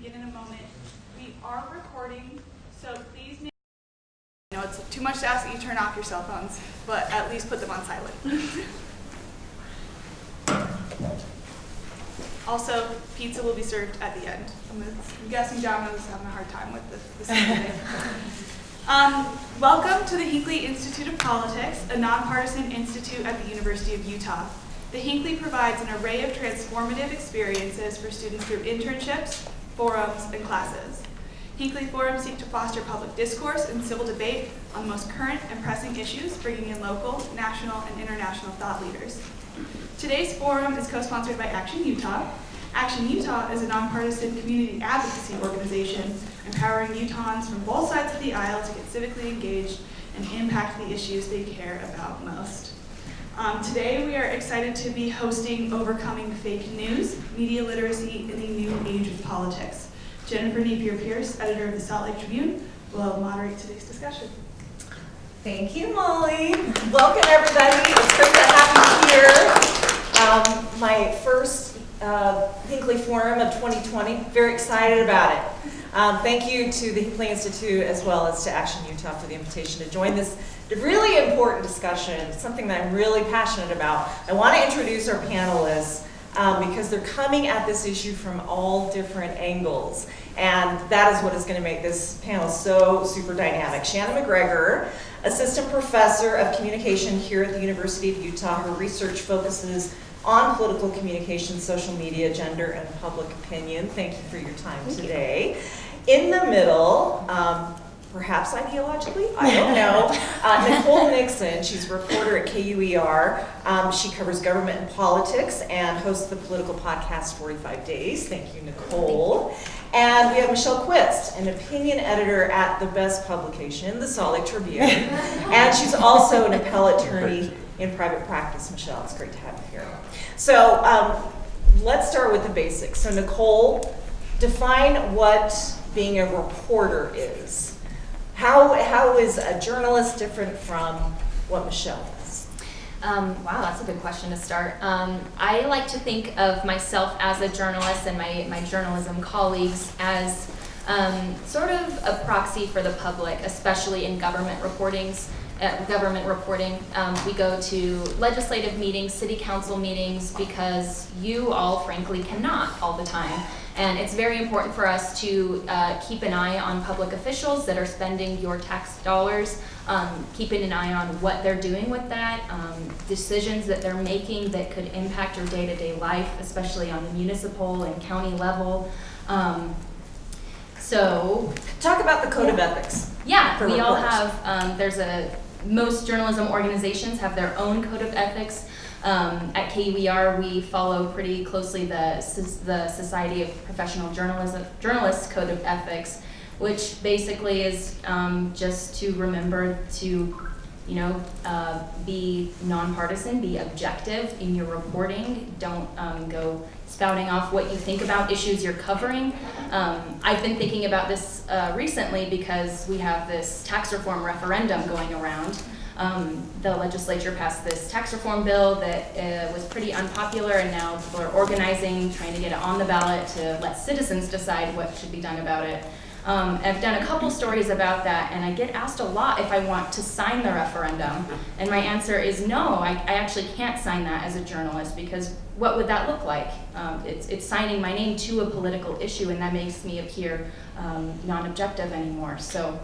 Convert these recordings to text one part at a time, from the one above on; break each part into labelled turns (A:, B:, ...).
A: begin in a moment. We are recording, so please make... I know it's too much to ask that you turn off your cell phones, but at least put them on silent. Also, pizza will be served at the end. I'm guessing John was having a hard time with this today. Welcome to the Hinckley Institute of Politics, a nonpartisan institute at the University of Utah. The Hinckley provides an array of transformative experiences for students through internships, forums, and classes. Hinckley forums seek to foster public discourse and civil debate on the most current and pressing issues, bringing in local, national, and international thought leaders. Today's forum is co-sponsored by Action Utah. Action Utah is a nonpartisan community advocacy organization empowering Utahns from both sides of the aisle to get civically engaged and impact the issues they care about most. Today we are excited to be hosting Overcoming Fake News, Media Literacy in the New Age of Politics. Jennifer Napier-Pearce, editor of the Salt Lake Tribune, will moderate today's discussion.
B: Thank you, Molly. Welcome, everybody. It's great to have you here. My first Hinckley Forum of 2020. Very excited about it. Thank you to the Hinckley Institute as well as to Action Utah for the invitation to join this really important discussion, something that I'm really passionate about. I want to introduce our panelists because they're coming at this issue from all different angles. And that is what is going to make this panel so super dynamic. Shannon McGregor, assistant professor of communication here at the University of Utah. Her research focuses on political communication, social media, gender, and public opinion. Thank you for your time today. In the middle, perhaps ideologically, I don't know, Nicole Nixon. She's a reporter at KUER. She covers government and politics and hosts the political podcast 45 Days. Thank you, Nicole. And we have Michelle Quist, an opinion editor at the best publication, the Salt Lake Tribune. And she's also an appellate attorney in private practice. Michelle, it's great to have you here. So let's start with the basics. So Nicole, define what being a reporter is. How is a journalist different from what Michelle is?
C: Wow, that's a good question to start. I like to think of myself as a journalist and my journalism colleagues as sort of a proxy for the public, especially in government reporting. We go to legislative meetings, city council meetings, because you all frankly cannot all the time. And it's very important for us to keep an eye on public officials that are spending your tax dollars, keeping an eye on what they're doing with that, decisions that they're making that could impact your day-to-day life, especially on the municipal and county level. So,
B: talk about the code of ethics.
C: Yeah, we all have, most journalism organizations have their own code of ethics. At KUER, we follow pretty closely the Society of Professional Journalists Code of Ethics, which basically is just to remember to, be nonpartisan, be objective in your reporting. Don't go spouting off what you think about issues you're covering. I've been thinking about this recently because we have this tax reform referendum going around. The legislature passed this tax reform bill that was pretty unpopular, and now people are organizing, trying to get it on the ballot to let citizens decide what should be done about it. I've done a couple stories about that, and I get asked a lot if I want to sign the referendum, and my answer is no, I actually can't sign that as a journalist, because what would that look like? It's signing my name to a political issue, and that makes me appear non-objective anymore. So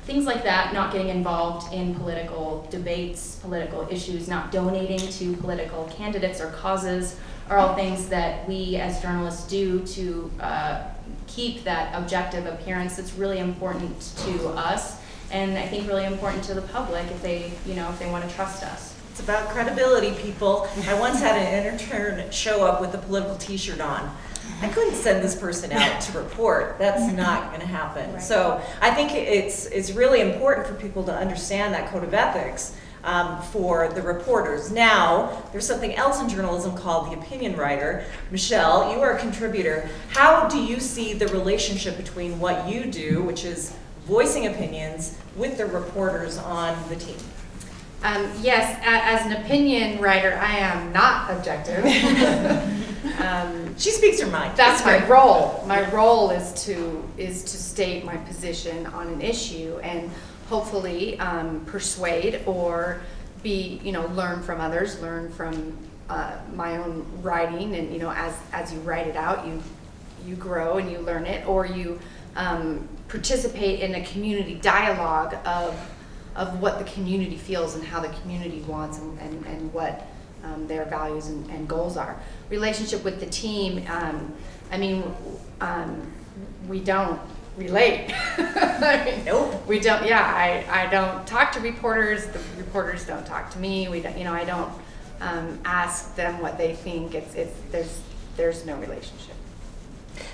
C: things like that, not getting involved in political debates, political issues, not donating to political candidates or causes are all things that we as journalists do to keep that objective appearance that's really important to us, and I think really important to the public if they want to trust us.
B: It's about credibility, people. I once had an intern show up with a political t-shirt on. I couldn't send this person out to report. That's not going to happen. Right. So I think it's really important for people to understand that code of ethics for the reporters. Now, there's something else in journalism called the opinion writer. Michelle, you are a contributor. How do you see the relationship between what you do, which is voicing opinions, with the reporters on the team?
D: Yes, as an opinion writer, I am not objective.
B: She speaks her mind.
D: That's my role. My role is to state my position on an issue and hopefully persuade or learn from others, learn from my own writing, and as you write it out, you grow and you learn it, or you participate in a community dialogue of what the community feels and how the community wants and what their values and goals are. Relationship with the team, we don't relate.
B: Nope.
D: We don't. Yeah, I don't talk to reporters. The reporters don't talk to me. We don't. I don't ask them what they think. There's no relationship.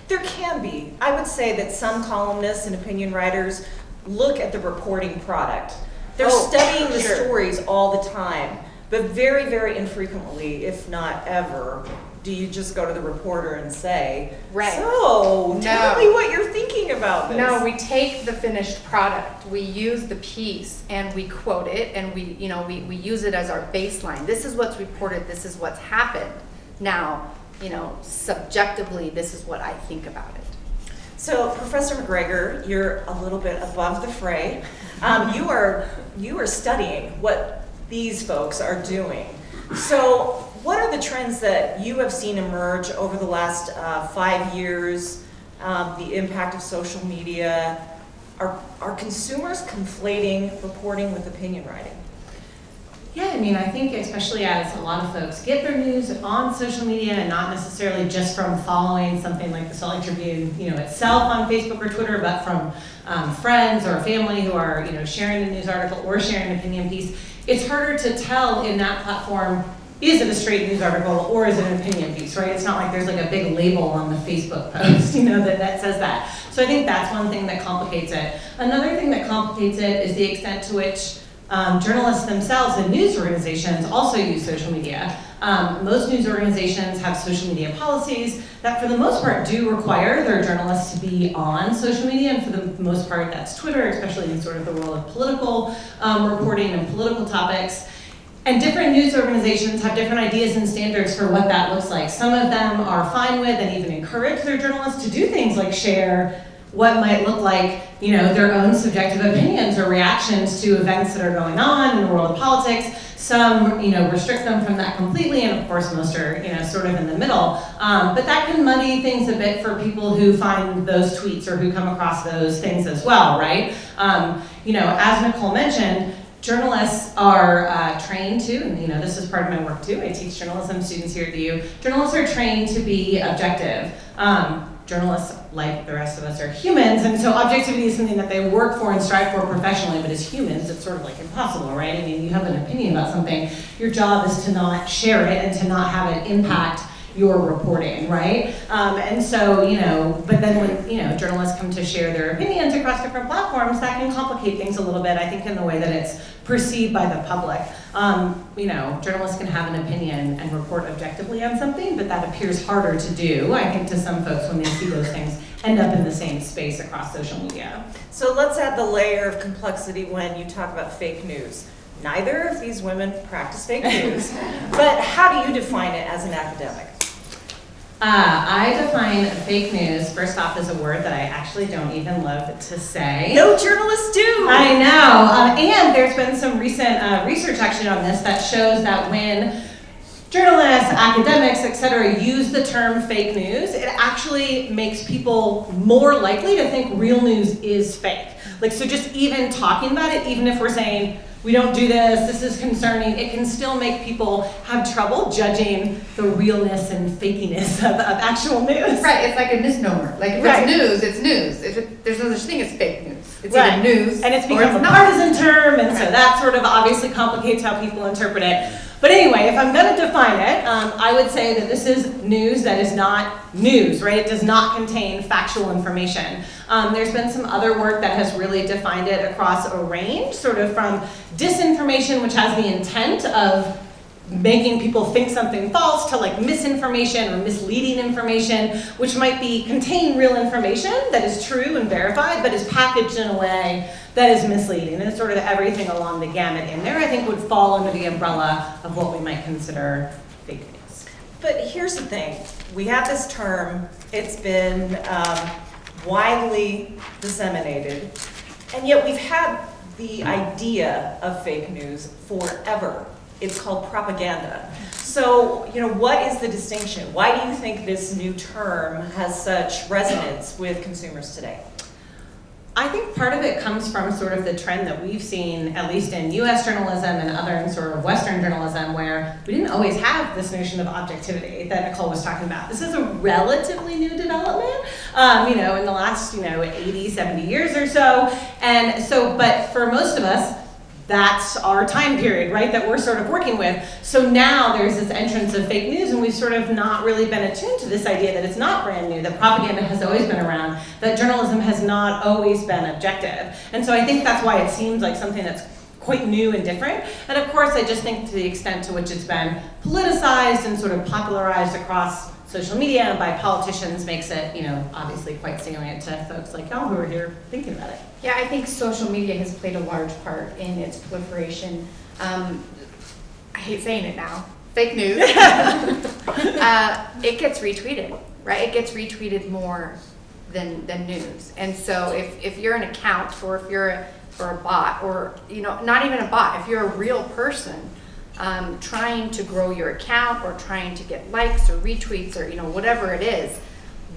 B: There can be. I would say that some columnists and opinion writers look at the reporting product. They're studying the stories all the time, but very, very infrequently, if not ever, do you just go to the reporter and say,
D: right.
B: So, tell me what you're thinking about this.
D: No, we take the finished product, we use the piece, and we quote it, and we use it as our baseline. This is what's reported, this is what's happened. Now, subjectively, this is what I think about it.
B: So, Professor McGregor, you're a little bit above the fray. You are studying what these folks are doing. So, what are the trends that you have seen emerge over the last 5 years? The impact of social media. Are consumers conflating reporting with opinion writing?
E: Yeah, I think especially as a lot of folks get their news on social media and not necessarily just from following something like the Salt Lake Tribune, itself on Facebook or Twitter, but from friends or family who are, sharing the news article or sharing an opinion piece. It's harder to tell in that platform, is it a straight news article or is it an opinion piece, right? It's not like there's like a big label on the Facebook post, that says that. So I think that's one thing that complicates it. Another thing that complicates it is the extent to which journalists themselves and news organizations also use social media. Most news organizations have social media policies that for the most part do require their journalists to be on social media, and for the most part that's Twitter, especially in sort of the world of political reporting and political topics. And different news organizations have different ideas and standards for what that looks like. Some of them are fine with and even encourage their journalists to do things like share what might look like, their own subjective opinions or reactions to events that are going on in the world of politics. Some, restrict them from that completely, and of course most are, sort of in the middle. But that can muddy things a bit for people who find those tweets or who come across those things as well, right? As Nicole mentioned, journalists are trained to, and this is part of my work too, I teach journalism students here at the U. Journalists are trained to be objective. Journalists, like the rest of us, are humans, and so objectivity is something that they work for and strive for professionally, but as humans, it's sort of like impossible, right? You have an opinion about something, your job is to not share it and to not have it impact your reporting, right? And so, but then when, journalists come to share their opinions across different platforms, that can complicate things a little bit, I think, in the way that it's perceived by the public. Journalists can have an opinion and report objectively on something, but that appears harder to do, I think, to some folks when they see those things end up in the same space across social media.
B: So let's add the layer of complexity when you talk about fake news. Neither of these women practice fake news, but how do you define it as an academic?
E: I define fake news, first off, as a word that I actually don't even love to say.
B: No journalists do!
E: I know, and there's been some recent research actually on this that shows that when journalists, academics, etc. use the term fake news, it actually makes people more likely to think real news is fake. So just even talking about it, even if we're saying, we don't do this is concerning, it can still make people have trouble judging the realness and fakiness of actual news.
D: Right, it's like a misnomer. Like if it's news, it's news. There's no such thing as fake news. It's either news
E: and it's
D: or
E: become
D: it's
E: a
D: not.
E: partisan term, and so that sort of obviously complicates how people interpret it. But anyway, if I'm going to define it, I would say that this is news that is not news, right? It does not contain factual information. There's been some other work that has really defined it across a range, sort of from disinformation, which has the intent of making people think something false, to like misinformation or misleading information, which might contain real information that is true and verified, but is packaged in a way that is misleading. And sort of everything along the gamut in there, I think, would fall under the umbrella of what we might consider fake news.
B: But here's the thing, we have this term, it's been widely disseminated, and yet we've had the idea of fake news forever. It's called propaganda. So, what is the distinction? Why do you think this new term has such resonance with consumers today?
E: I think part of it comes from sort of the trend that we've seen, at least in US journalism and other sort of Western journalism, where we didn't always have this notion of objectivity that Nicole was talking about. This is a relatively new development, in the last, 80, 70 years or so. And so, but for most of us, that's our time period, right, that we're sort of working with. So now there's this entrance of fake news, and we've sort of not really been attuned to this idea that it's not brand new, that propaganda has always been around, that journalism has not always been objective. And so I think that's why it seems like something that's quite new and different. And of course, I just think to the extent to which it's been politicized and sort of popularized across social media and by politicians makes it, obviously quite salient to folks like y'all who are here thinking about it.
D: Yeah, I think social media has played a large part in its proliferation. I hate saying it now. Fake news. It gets retweeted, right? It gets retweeted more than news. And so if you're an account, or if you're a bot, or not even a bot, if you're a real person trying to grow your account or trying to get likes or retweets or whatever it is,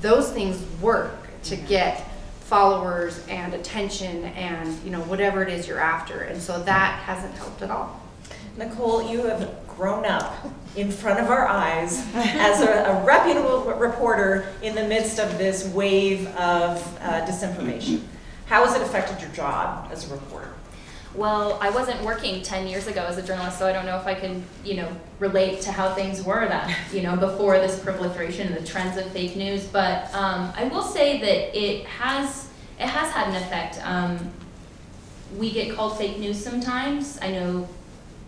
D: those things work to get followers and attention and whatever it is you're after, and so that hasn't helped at all.
B: Nicole, you have grown up in front of our eyes as a reputable reporter in the midst of this wave of disinformation. How has it affected your job as a reporter?
C: Well, I wasn't working 10 years ago as a journalist, so I don't know if I can, relate to how things were that, before this proliferation and the trends of fake news. But I will say that it has had an effect. We get called fake news sometimes. I know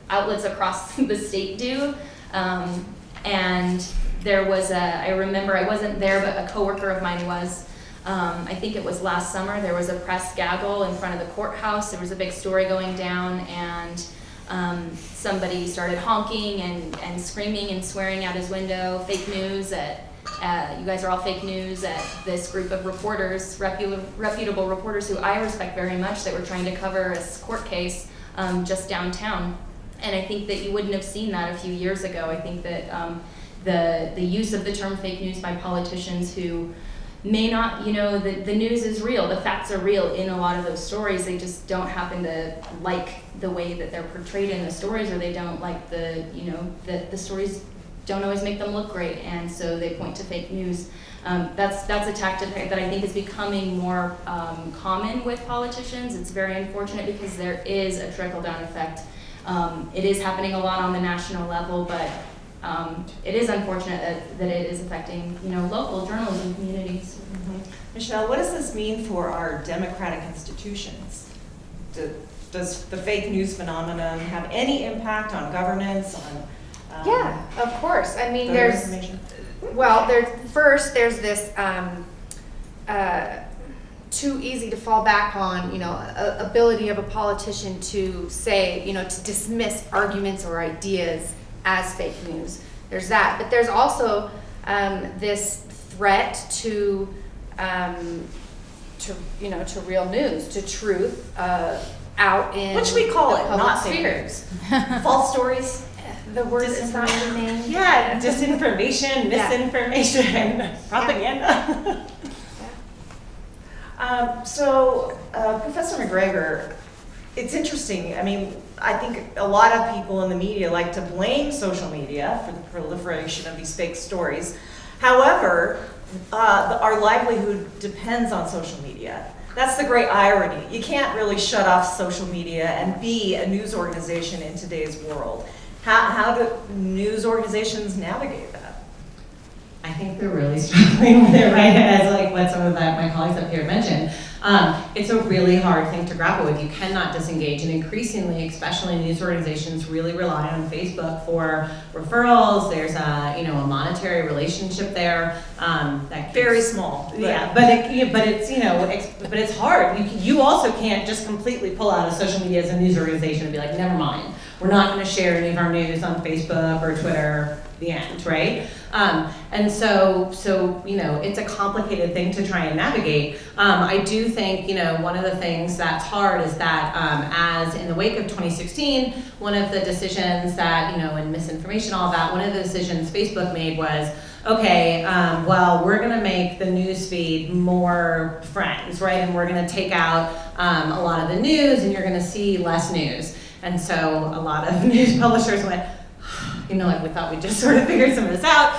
C: outlets across the state do. And there was I remember I wasn't there, but a coworker of mine was. I think it was last summer, there was a press gaggle in front of the courthouse. There was a big story going down, and somebody started honking and screaming and swearing out his window, fake news, you guys are all fake news, at this group of reporters, reputable reporters who I respect very much, that were trying to cover a court case just downtown. And I think that you wouldn't have seen that a few years ago. I think that the use of the term fake news by politicians who may not, the news is real, the facts are real in a lot of those stories. They just don't happen to like the way that they're portrayed in the stories, or they don't like the stories don't always make them look great, and so they point to fake news. That's a tactic that I think is becoming more common with politicians. It's very unfortunate because there is a trickle-down effect. It is happening a lot on the national level, but it is unfortunate that it is affecting, local journalism communities.
B: Mm-hmm. Michelle, what does this mean for our democratic institutions? Does the fake news phenomenon have any impact on governance?
D: Yeah, of course. I mean, there's this too easy to fall back on, ability of a politician to say, to dismiss arguments or ideas as fake news. There's that, but there's also this threat to real news, to truth out in
B: which we call it not fake
D: news.
B: False stories.
D: The word is not the name.
B: Yeah, disinformation, misinformation, propaganda. So, Professor McGregor, it's interesting. I mean, I think a lot of people in the media like to blame social media for the proliferation of these fake stories. However, our livelihood depends on social media. That's the great irony. You can't really shut off social media and be a news organization in today's world. How do news organizations navigate that?
E: I think they're really struggling with it, right? As like what some of my colleagues up here mentioned. It's a really hard thing to grapple with. You cannot disengage, and increasingly, especially news organizations, really rely on Facebook for referrals. There's a monetary relationship there. That
B: very small.
E: Yeah, but it's hard. You also can't just completely pull out of social media as a news organization and be like, never mind, we're not going to share any of our news on Facebook or Twitter, the end, right? And so, you know, it's a complicated thing to try and navigate. I do think, you know, one of the things that's hard is that as in the wake of 2016, one of the decisions that, you know, in misinformation, all that, one of the decisions Facebook made was, okay, well, we're gonna make the news feed more friends, right? And we're gonna take out a lot of the news and you're gonna see less news. And so a lot of news publishers went, you know, like we thought we just sort of figured some of this out.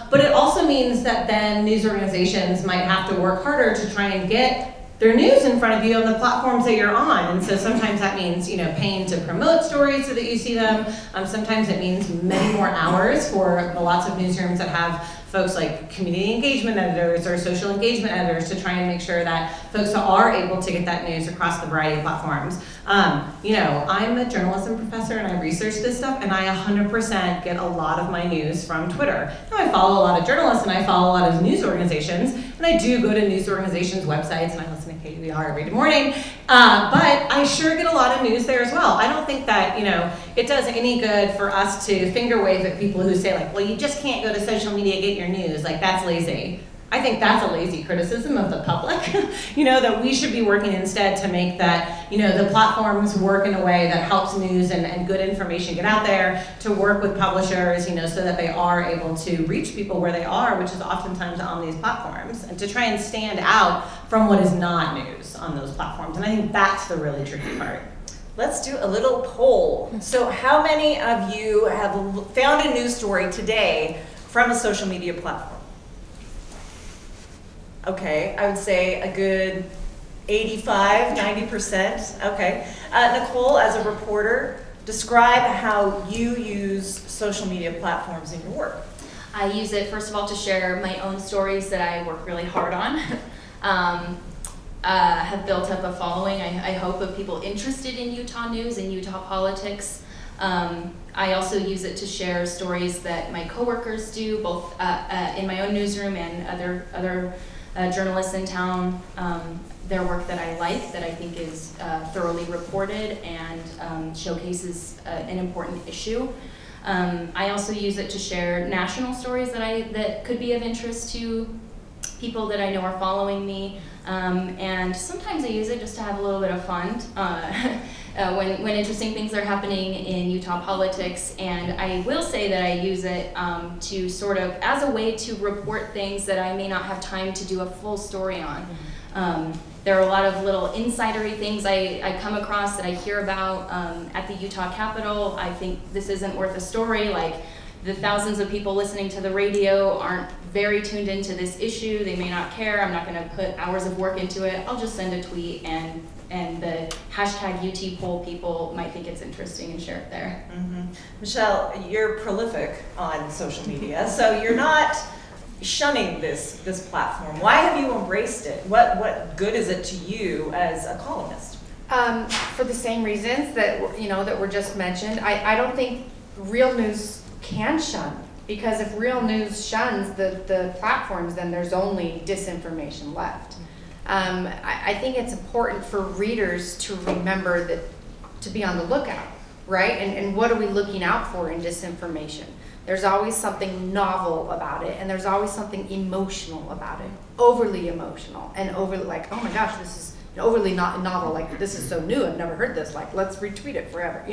E: But it also means that then news organizations might have to work harder to try and get their news in front of you on the platforms that you're on. And so sometimes that means, you know, paying to promote stories so that you see them. Sometimes it means many more hours for lots of newsrooms that have folks like community engagement editors or social engagement editors to try and make sure that folks are able to get that news across the variety of platforms. You know, I'm a journalism professor and I research this stuff, and I 100% get a lot of my news from Twitter. Now, I follow a lot of journalists and I follow a lot of news organizations, and I do go to news organizations' websites and I listen to KUER every morning, but I sure get a lot of news there as well. I don't think that, you know, it does any good for us to finger wave at people who say like, well, you just can't go to social media, get your news, like that's lazy. I think that's a lazy criticism of the public, you know, that we should be working instead to make that, you know, the platforms work in a way that helps news and good information get out there, to work with publishers, you know, so that they are able to reach people where they are, which is oftentimes on these platforms, and to try and stand out from what is not news on those platforms. And I think that's the really tricky part.
B: Let's do a little poll. So how many of you have found a news story today from a social media platform? Okay, I would say a good 85, 90%. Okay. Nicole, as a reporter, describe how you use social media platforms in your work.
C: I use it, first of all, to share my own stories that I work really hard on. Have built up a following, I hope, of people interested in Utah news and Utah politics. I also use it to share stories that my coworkers do, both in my own newsroom and other journalists in town, their work that I like, that I think is thoroughly reported and showcases an important issue. I also use it to share national stories that could be of interest to people that I know are following me, and sometimes I use it just to have a little bit of fun when interesting things are happening in Utah politics. And I will say that I use it to sort of as a way to report things that I may not have time to do a full story on. There are a lot of little insidery things I come across that I hear about at the Utah Capitol. I think this isn't worth a story. Like, the thousands of people listening to the radio aren't very tuned into this issue. They may not care. I'm not going to put hours of work into it. I'll just send a tweet, and the hashtag UT poll people might think it's interesting and share it there.
B: Mm-hmm. Michelle, you're prolific on social media, so you're not shunning this platform. Why have you embraced it? What good is it to you as a columnist?
D: For the same reasons that that were just mentioned. I don't think real news can shun, because if real news shuns the platforms, then there's only disinformation left. I think it's important for readers to remember that, to be on the lookout, right? And what are we looking out for in disinformation? There's always something novel about it, and there's always something emotional about it, overly emotional, and overly like, oh my gosh, this is overly not novel, like this is so new, I've never heard this, like let's retweet it forever.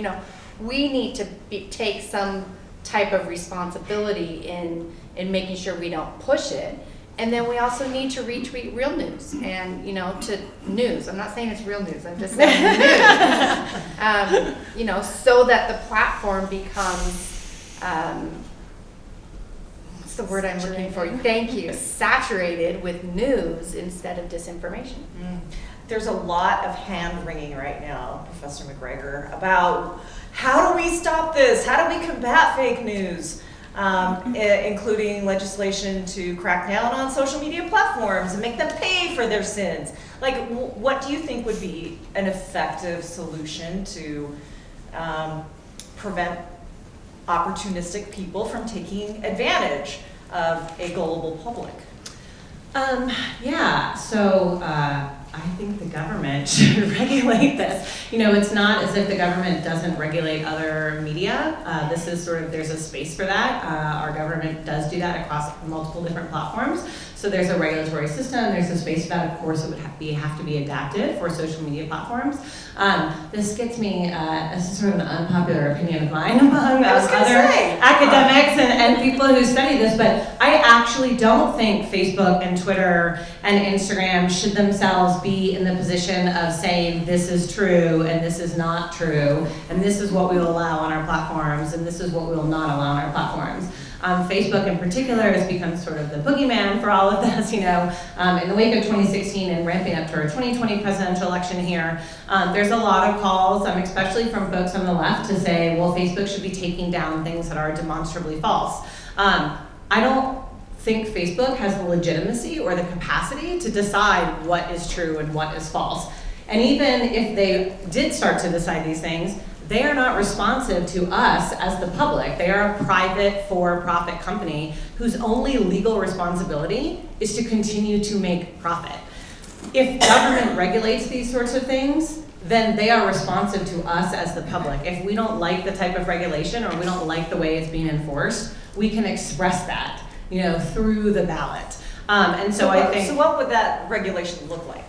D: We need to take some type of responsibility in making sure we don't push it. And then we also need to retweet real news, and to news. I'm not saying it's real news, I'm just saying news. So that the platform becomes, what's the word I'm looking for? Thank you. Saturated with news instead of disinformation.
B: There's a lot of hand wringing right now, Professor McGregor, about how do we stop this? How do we combat fake news? Including legislation to crack down on social media platforms and make them pay for their sins. Like, what do you think would be an effective solution to prevent opportunistic people from taking advantage of a gullible public?
E: So I think the government should regulate this. It's not as if the government doesn't regulate other media. This is there's a space for that. Our government does do that across multiple different platforms. So there's a regulatory system, there's a space for that. Of course, it would have to be adapted for social media platforms. This gets me, this is sort of an unpopular opinion of mine among other academics and people who study this, but I actually don't think Facebook and Twitter and Instagram should themselves be in the position of saying this is true and this is not true, and this is what we will allow on our platforms and this is what we will not allow on our platforms. Facebook in particular has become sort of the boogeyman for all of this, in the wake of 2016 and ramping up to our 2020 presidential election here. There's a lot of calls, especially from folks on the left, to say, well, Facebook should be taking down things that are demonstrably false. I don't think Facebook has the legitimacy or the capacity to decide what is true and what is false. And even if they did start to decide these things, they are not responsive to us as the public. They are a private for-profit company whose only legal responsibility is to continue to make profit. If government regulates these sorts of things, then they are responsive to us as the public. If we don't like the type of regulation or we don't like the way it's being enforced, we can express that, through the ballot.
B: So what would that regulation look like?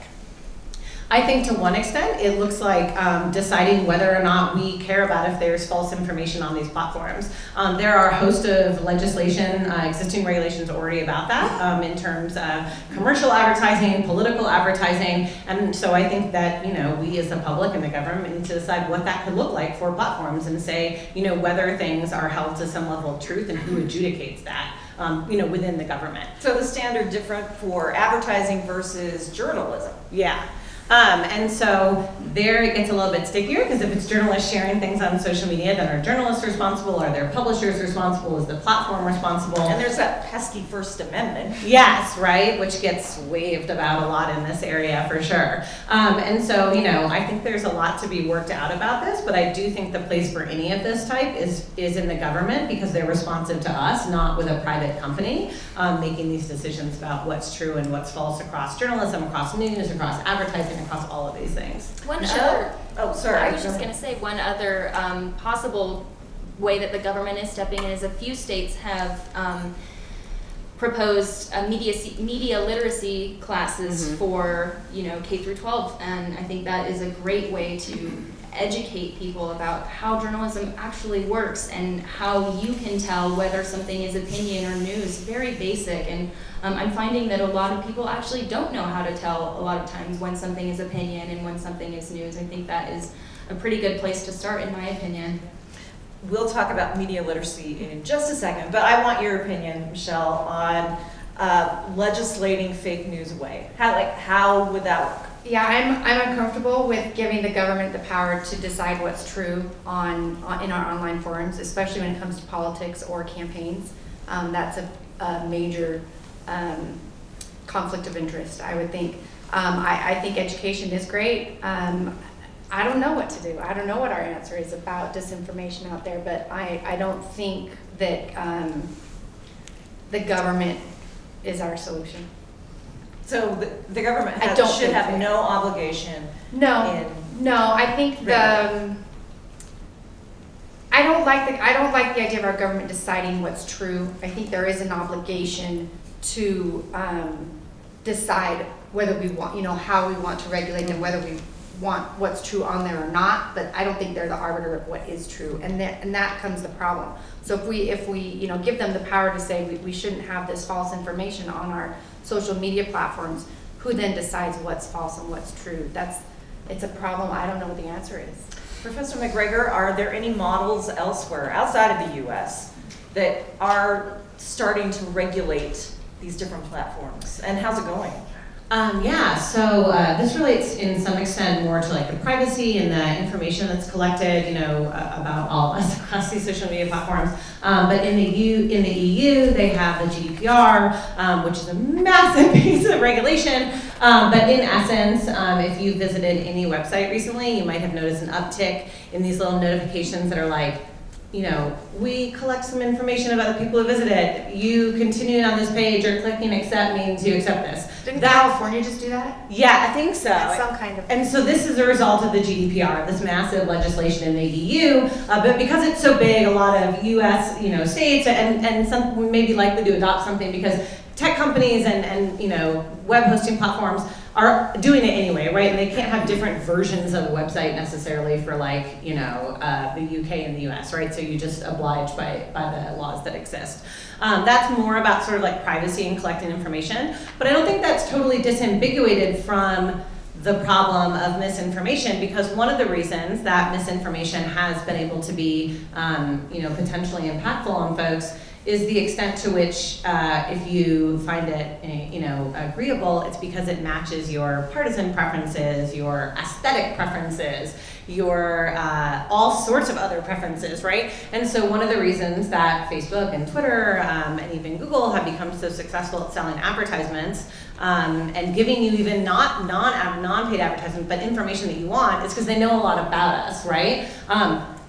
E: I think to one extent, it looks like deciding whether or not we care about if there's false information on these platforms. There are a host of legislation, existing regulations already about that in terms of commercial advertising, political advertising, and so I think that, we as the public and the government need to decide what that could look like for platforms and say, whether things are held to some level of truth and who adjudicates that. Within the government.
B: So the standard different for advertising versus journalism.
E: Yeah. And so there it gets a little bit stickier, because if it's journalists sharing things on social media, then are journalists responsible? Are their publishers responsible? Is the platform responsible?
B: And there's that pesky First Amendment.
E: Yes, right, which gets waved about a lot in this area for sure. And so, I think there's a lot to be worked out about this, but I do think the place for any of this type is in the government, because they're responsive to us, not with a private company making these decisions about what's true and what's false across journalism, across news, across advertising, across all of these things.
C: I was just going to say one other possible way that the government is stepping in is a few states have proposed media literacy classes for K through 12, and I think that is a great way to educate people about how journalism actually works and how you can tell whether something is opinion or news. Very basic, and I'm finding that a lot of people actually don't know how to tell a lot of times when something is opinion and when something is news. I think that is a pretty good place to start, in my opinion.
B: We'll talk about media literacy in just a second, but I want your opinion, Michelle, on legislating fake news away. How would that work?
D: Yeah, I'm uncomfortable with giving the government the power to decide what's true in our online forums, especially when it comes to politics or campaigns. That's a major conflict of interest, I would think. I think education is great. I don't know what to do. I don't know what our answer is about disinformation out there, but I don't think that the government is our solution.
B: So the government should have no obligation.
D: No, I think I don't like the idea of our government deciding what's true. I think there is an obligation to decide whether we want, how we want to regulate and whether we want what's true on there or not. But I don't think they're the arbiter of what is true, and that comes the problem. So if we give them the power to say we shouldn't have this false information on our social media platforms, who then decides what's false and what's true? It's a problem. I don't know what the answer is.
B: Professor McGregor, are there any models elsewhere outside of the U.S. that are starting to regulate these different platforms, and how's it going?
E: So this relates in some extent more to the privacy and the information that's collected, about all of us across these social media platforms. But in the EU, they have the GDPR, which is a massive piece of regulation. But in essence, if you visited any website recently, you might have noticed an uptick in these little notifications that are we collect some information about the people who visited. You continuing on this page or clicking accept means you accept this.
D: Didn't California just do that?
B: Yeah, I think so.
D: Some kind of.
B: And so this is a result of the GDPR, this massive legislation in the EU. But because it's so big, a lot of U.S. States and some may be likely to adopt something because tech companies and web hosting platforms are doing it anyway, right? And they can't have different versions of a website necessarily for the UK and the US, right? So you just oblige by the laws that exist. That's more about sort of like privacy and collecting information, but I don't think that's totally disambiguated from the problem of misinformation, because one of the reasons that misinformation has been able to be potentially impactful on folks is the extent to which, if you find it, agreeable, it's because it matches your partisan preferences, your aesthetic preferences, your all sorts of other preferences, right? And so one of the reasons that Facebook and Twitter and even Google have become so successful at selling advertisements and giving you even not non-paid advertisements, but information that you want, is because they know a lot about us, right?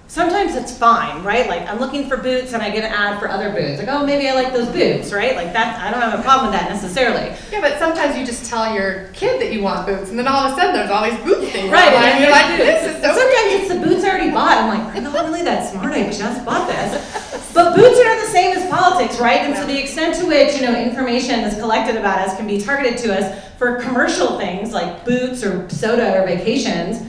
B: Sometimes it's fine, right? Like I'm looking for boots and I get an ad for other boots. Like, oh, maybe I like those boots, right? Like that, I don't have a problem with that necessarily.
D: Yeah, but sometimes you just tell your kid that you want boots, and then all of a sudden there's all these boots things.
B: Right,
D: and you're like, this is so
B: sometimes it's the boots I already bought. I'm like, I'm not really that smart, I just bought this. But boots are not the same as politics, right? And so the extent to which, information is collected about us can be targeted to us for commercial things like boots or soda or vacations.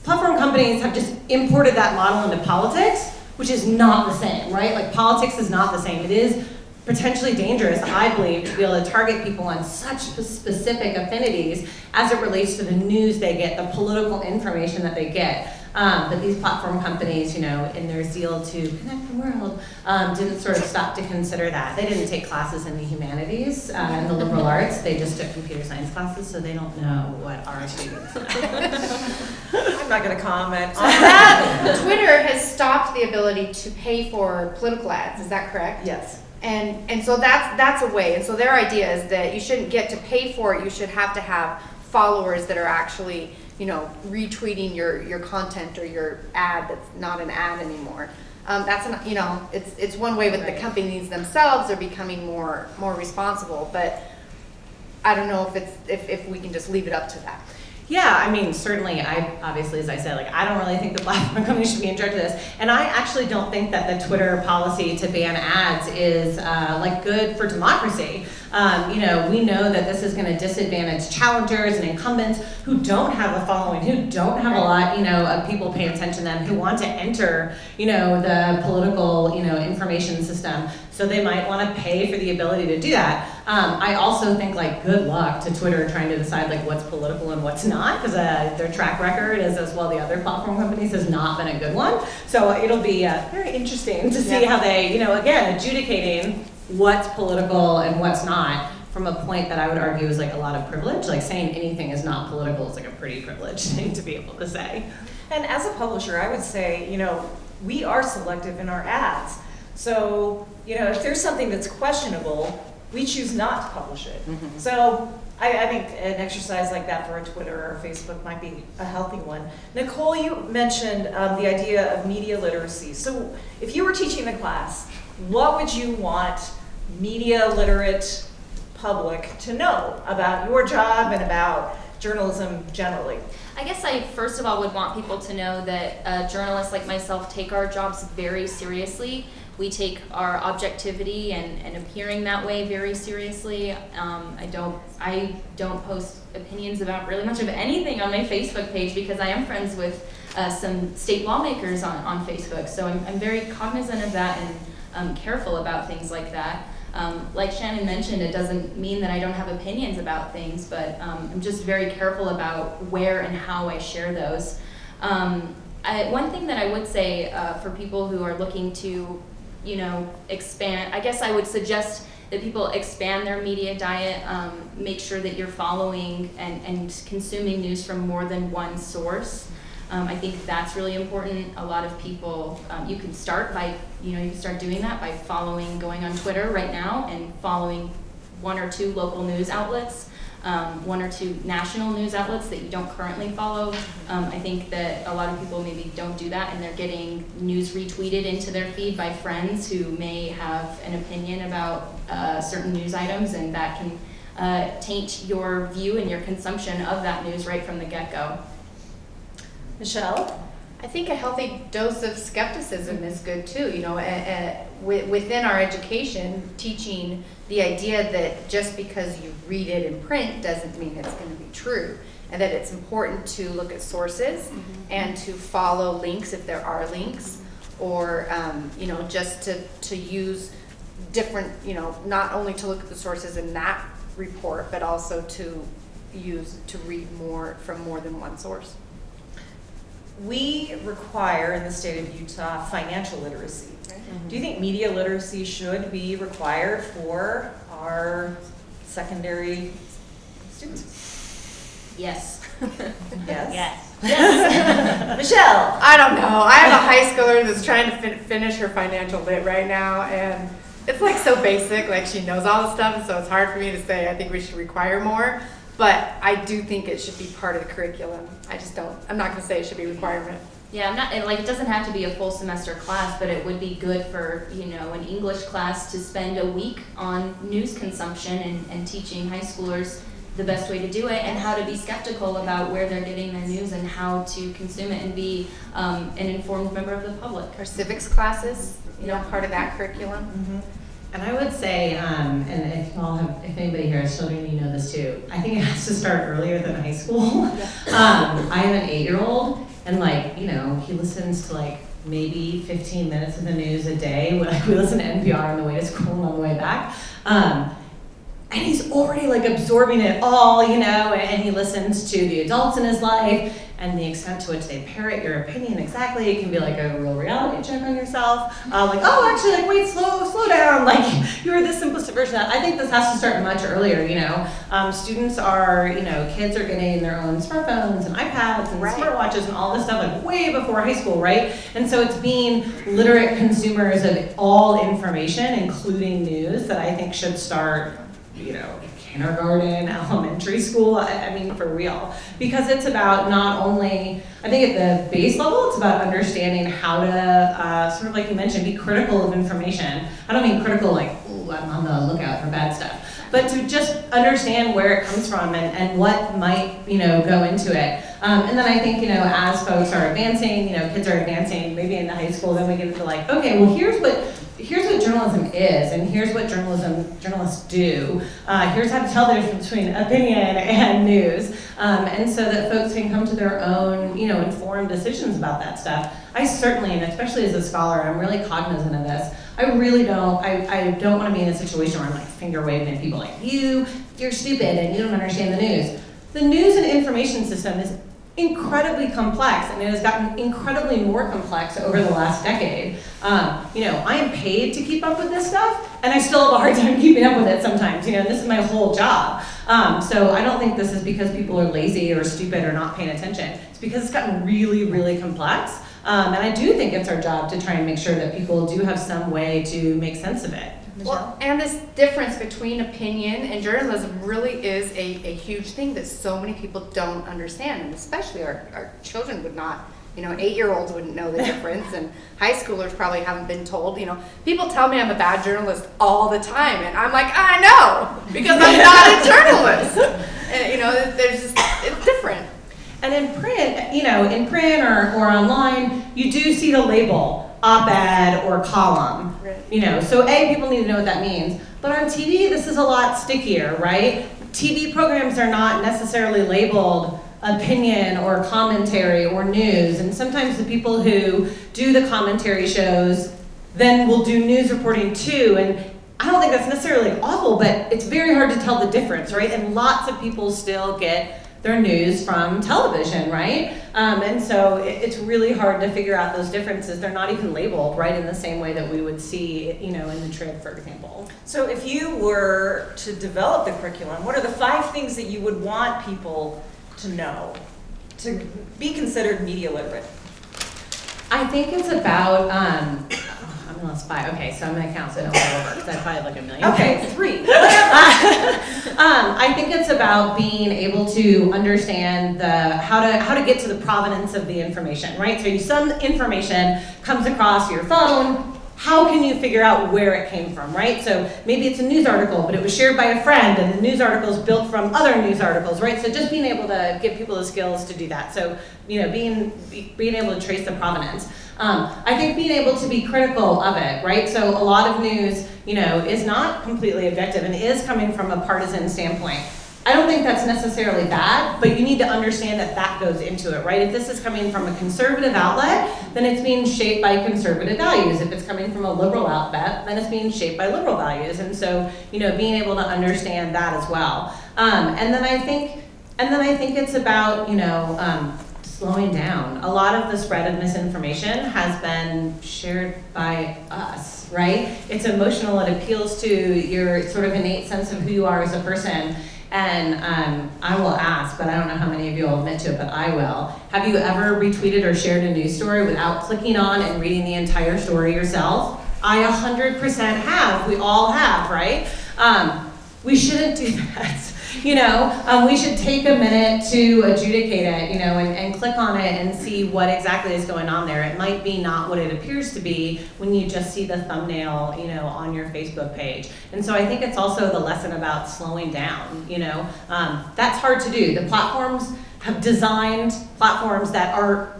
B: Platform companies have just imported that model into politics, which is not the same, right? Like politics is not the same. It is potentially dangerous, I believe, to be able to target people on such specific affinities as it relates to the news they get, the political information that they get. But these platform companies, in their zeal to connect the world, didn't sort of stop to consider that. They didn't take classes in the humanities and the liberal arts. They just took computer science classes, so they don't know what our students know. I'm not going to comment on that.
D: Twitter has stopped the ability to pay for political ads. Is that correct?
B: Yes.
D: And so that's a way. And so their idea is that you shouldn't get to pay for it. You should have to have followers that are actually retweeting your content or your ad that's not an ad anymore. It's one way, but the companies themselves are becoming more responsible. But I don't know if we can just leave it up to that.
B: Yeah, I mean, certainly, obviously, as I said, I don't really think the platform companies should be in charge of this. And I actually don't think that the Twitter policy to ban ads is good for democracy. We know that this is going to disadvantage challengers and incumbents who don't have a following, who don't have a lot, of people paying attention to them, who want to enter, the political, information system. So they might want to pay for the ability to do that. I also think good luck to Twitter trying to decide what's political and what's not, because their track record, as well the other platform companies, has not been a good one. So it'll be very interesting to see how they, again, adjudicating what's political and what's not from a point that I would argue is a lot of privilege. Saying anything is not political is a pretty privileged thing to be able to say.
F: And as a publisher, I would say, we are selective in our ads. So, if there's something that's questionable, we choose not to publish it. Mm-hmm. So I think an exercise like that for a Twitter or Facebook might be a healthy one. Nicole, you mentioned the idea of media literacy. So if you were teaching a class, what would you want media literate public to know about your job and about journalism generally?
C: I guess I first of all would want people to know that journalists like myself take our jobs very seriously. We take our objectivity and appearing that way very seriously. I don't post opinions about really much of anything on my Facebook page because I am friends with some state lawmakers on Facebook. So I'm very cognizant of that and careful about things like that. Like Shannon mentioned, it doesn't mean that I don't have opinions about things, but I'm just very careful about where and how I share those. One thing that I would say for people who are looking to expand, I guess I would suggest that people expand their media diet, make sure that you're following and consuming news from more than one source. I think that's really important. A lot of people, you can start doing that by going on Twitter right now and following 1 or 2 local news outlets, 1 or 2 national news outlets that you don't currently follow. I think that a lot of people maybe don't do that and they're getting news retweeted into their feed by friends who may have an opinion about certain news items, and that can taint your view and your consumption of that news right from the get-go.
F: Michelle?
D: I think a healthy dose of skepticism is good too. You know, within our education, teaching the idea that just because you read it in print doesn't mean it's going to be true, and that it's important to look at sources and to follow links if there are links, or you know, just to use different, you know, not only to look at the sources in that report, but also to read more from more than one source.
F: We require in the state of Utah financial literacy. Do you think media literacy should be required for our secondary students?
C: Yes.
F: Yes.
B: Yes.
F: Michelle?
D: I don't know. I have a high schooler that's trying to finish her financial lit right now, and it's like so basic, like she knows all the stuff, and so it's hard for me to say I think we should require more, but I do think it should be part of the curriculum. I'm not going to say it should be a requirement.
C: Yeah, it doesn't have to be a full semester class, but it would be good for, you know, an English class to spend a week on news consumption and teaching high schoolers the best way to do it and how to be skeptical about where they're getting their news and how to consume it and be an informed member of the public.
D: Or civics classes, you know, part of that curriculum.
F: Mm-hmm.
E: And I would say, and if anybody here has children, you know this too, I think it has to start earlier than high school. I have an 8-year-old, and like, you know, he listens to like maybe 15 minutes of the news a day. Like, we listen to NPR on the way to school and on the way back. And he's already like absorbing it all, you know, and he listens to the adults in his life and the extent to which they parrot your opinion exactly. It can be like a real reality check on yourself. Like, oh, actually, like, wait, slow down. Like, you're this simplistic version of that. I think this has to start much earlier, you know. Students are, you know, kids are getting their own smartphones and iPads and smartwatches and all this stuff like way before high school, right? And so it's being literate consumers of all information, including news, that I think should start, you know, kindergarten, elementary school, I mean, for real. Because it's about not only, I think at the base level, it's about understanding how to, sort of like you mentioned, be critical of information. I don't mean critical like, ooh, I'm on the lookout for bad stuff, but to just understand where it comes from and what might, you know, go into it. And then I think, you know, as folks are advancing, you know, kids are advancing, maybe into high school, then we get into like, okay, well, here's what journalism is, and here's what journalists do. Here's how to tell the difference between opinion and news, and so that folks can come to their own, you know, informed decisions about that stuff. I certainly, and especially as a scholar, I'm really cognizant of this. I don't want to be in a situation where I'm like finger waving at people like, you're stupid and you don't understand the news. The news and information system is incredibly complex, and it has gotten incredibly more complex over the last decade. You know, I am paid to keep up with this stuff, and I still have a hard time keeping up with it sometimes, you know, and this is my whole job. So I don't think this is because people are lazy or stupid or not paying attention. It's because it's gotten really, really complex. And I do think it's our job to try and make sure that people do have some way to make sense of it.
D: Well, and this difference between opinion and journalism really is a huge thing that so many people don't understand, and especially our children would not. You know, 8-year-olds wouldn't know the difference, and high schoolers probably haven't been told. You know, people tell me I'm a bad journalist all the time, and I'm like, I know, because I'm not a journalist. And, you know, there's just, it's different.
E: And in print, you know, or online, you do see the label op-ed or column, you know, so people need to know what that means. But on TV, this is a lot stickier, right? TV programs are not necessarily labeled opinion or commentary or news, and sometimes the people who do the commentary shows then will do news reporting too, and I don't think that's necessarily awful, but it's very hard to tell the difference, right? And lots of people still get their news from television, right? And so it's really hard to figure out those differences. They're not even labeled, right, in the same way that we would see, you know, in the Trib, for example.
F: So if you were to develop the curriculum, what are the 5 things that you would want people to know to be considered media literate?
E: I think it's about, I'm gonna list 5. Okay, so I'm gonna count so I don't go over, because I'd probably look a million.
F: Okay, 3.
E: I think it's about being able to understand how to get to the provenance of the information, right? So some information comes across your phone, how can you figure out where it came from, right? So maybe it's a news article, but it was shared by a friend, and the news article is built from other news articles, right? So just being able to give people the skills to do that. So, being able to trace the provenance. I think being able to be critical of it, right? So a lot of news, is not completely objective and is coming from a partisan standpoint. I don't think that's necessarily bad, but you need to understand that that goes into it, right? If this is coming from a conservative outlet, then it's being shaped by conservative values. If it's coming from a liberal outlet, then it's being shaped by liberal values. And so, being able to understand that as well. And then I think it's about, slowing down. A lot of the spread of misinformation has been shared by us, right? It's emotional, it appeals to your sort of innate sense of who you are as a person. And I will ask, but I don't know how many of you will admit to it, but I will. Have you ever retweeted or shared a news story without clicking on and reading the entire story yourself? I 100% have. We all have, right? We shouldn't do that. We should take a minute to adjudicate it, and click on it and see what exactly is going on there. It might be not what it appears to be when you just see the thumbnail, on your Facebook page. And so I think it's also the lesson about slowing down, that's hard to do. The platforms have designed platforms that are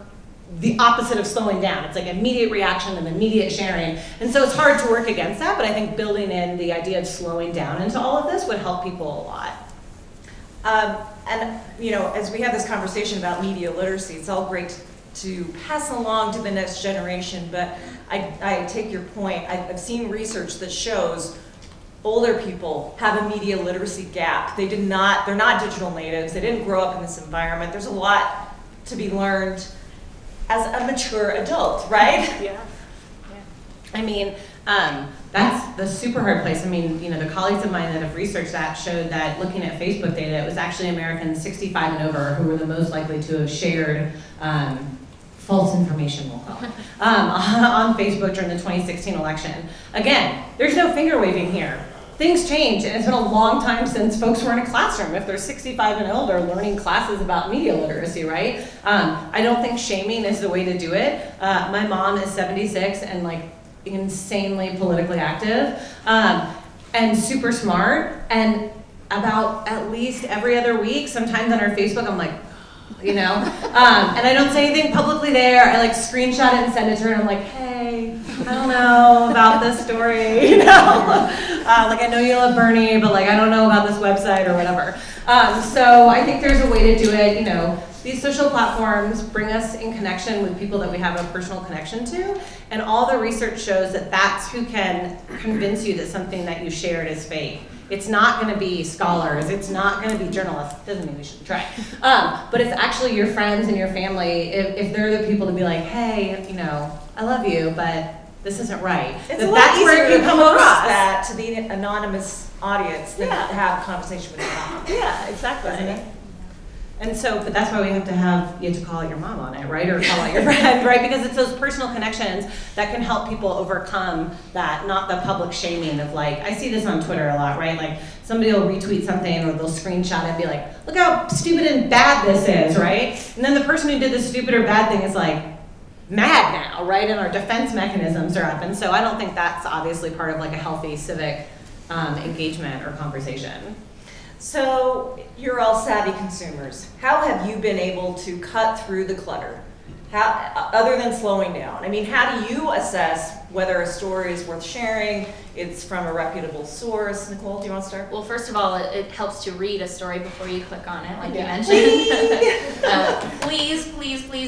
E: the opposite of slowing down. It's like immediate reaction and immediate sharing. And so it's hard to work against that, but I think building in the idea of slowing down into all of this would help people a lot.
F: As we have this conversation about media literacy, it's all great to pass along to the next generation, but I take your point. I've seen research that shows older people have a media literacy gap. They're not digital natives. They didn't grow up in this environment. There's a lot to be learned as a mature adult, right?
A: Yeah.
E: That's the super hard place. The colleagues of mine that have researched that showed that looking at Facebook data, it was actually Americans 65 and over who were the most likely to have shared false information, we'll call it, on Facebook during the 2016 election. Again, there's no finger waving here. Things change, and it's been a long time since folks were in a classroom. If they're 65 and older, learning classes about media literacy, right? I don't think shaming is the way to do it. My mom is 76 and insanely politically active, and super smart, and about at least every other week, sometimes on her Facebook, I'm like, and I don't say anything publicly there. I screenshot it and send it to her, and I'm like, hey, I don't know about this story, I know you love Bernie, but I don't know about this website or whatever. So I think there's a way to do it, These social platforms bring us in connection with people that we have a personal connection to, and all the research shows that that's who can convince you that something that you shared is fake. It's not going to be scholars, it's not going to be journalists, doesn't mean we shouldn't try, but it's actually your friends and your family, if they're the people to be like, hey, I love you, but this isn't right.
F: It's a lot easier to come across that to the anonymous audience than have a conversation with your mom.
B: Yeah, exactly.
F: Isn't it?
E: And so, but that's why we have to call out your mom on it, right? Or call out your friend, right? Because it's those personal connections that can help people overcome that, not the public shaming of I see this on Twitter a lot, right? Somebody will retweet something or they'll screenshot it and be like, look how stupid and bad this is, right? And then the person who did the stupid or bad thing is mad now, right? And our defense mechanisms are up. And so I don't think that's obviously part of a healthy civic engagement or conversation.
F: So you're all savvy consumers. How have you been able to cut through the clutter? How, other than slowing down? How do you assess whether a story is worth sharing, it's from a reputable source? Nicole, do you want to start?
C: Well, first of all, it helps to read a story before you click on it, like you mentioned. Please,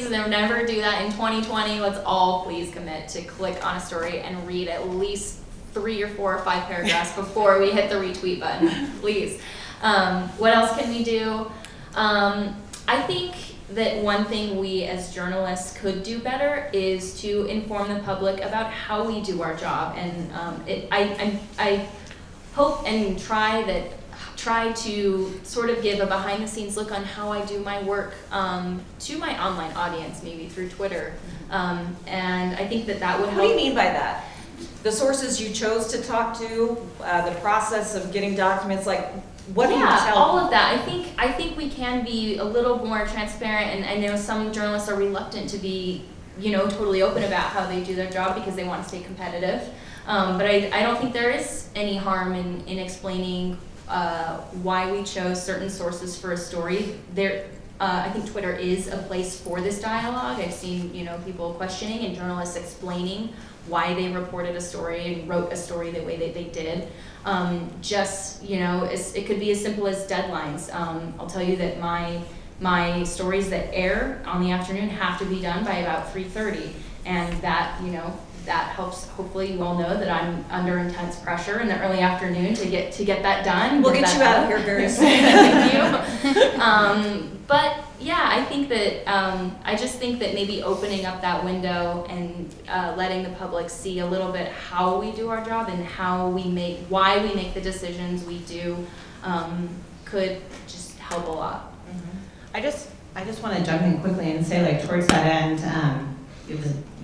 C: never do that in 2020. Let's all please commit to click on a story and read at least 3 or 4 or 5 paragraphs before we hit the retweet button, please. What else can we do? I think that one thing we as journalists could do better is to inform the public about how we do our job, and I hope and try to sort of give a behind-the-scenes look on how I do my work to my online audience, maybe through Twitter, and I think that would help.
F: What do you mean by that? The sources you chose to talk to, the process of getting documents, what do you tell
C: all of that. I think we can be a little more transparent, and I know some journalists are reluctant to be totally open about how they do their job because they want to stay competitive. But I don't think there is any harm in explaining why we chose certain sources for a story. I think Twitter is a place for this dialogue. I've seen, people questioning and journalists explaining why they reported a story and wrote a story the way that they did. It could be as simple as deadlines. I'll tell you that my stories that air on the afternoon have to be done by about 3:30, and that helps. Hopefully you all know that I'm under intense pressure in the early afternoon to get that done.
F: We'll get you out of here very soon.
C: Thank you. But yeah, I think that I just think that maybe opening up that window and letting the public see a little bit how we do our job and why we make the decisions we do could just help a lot.
E: I just want to jump in quickly and say, like, towards that end,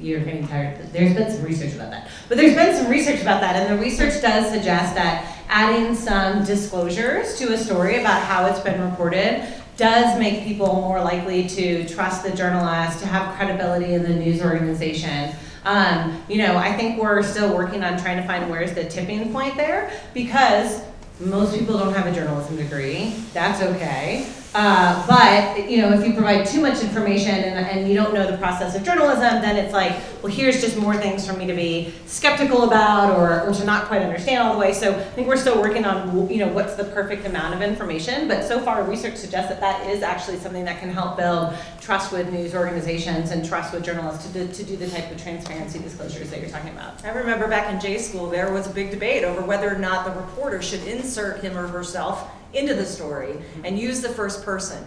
E: you're getting tired. There's been some research about that. But there's been some research about that, and the research does suggest that adding some disclosures to a story about how it's been reported does make people more likely to trust the journalist, to have credibility in the news organization. I think we're still working on trying to find where's the tipping point there, because most people don't have a journalism degree. That's okay. But if you provide too much information and you don't know the process of journalism, then it's like, well, here's just more things for me to be skeptical about or to not quite understand all the way. So I think we're still working on, what's the perfect amount of information. But so far, research suggests that is actually something that can help build trust with news organizations and trust with journalists to do the type of transparency disclosures that you're talking about.
F: I remember back in J school, there was a big debate over whether or not the reporter should insert him or herself into the story and use the first person.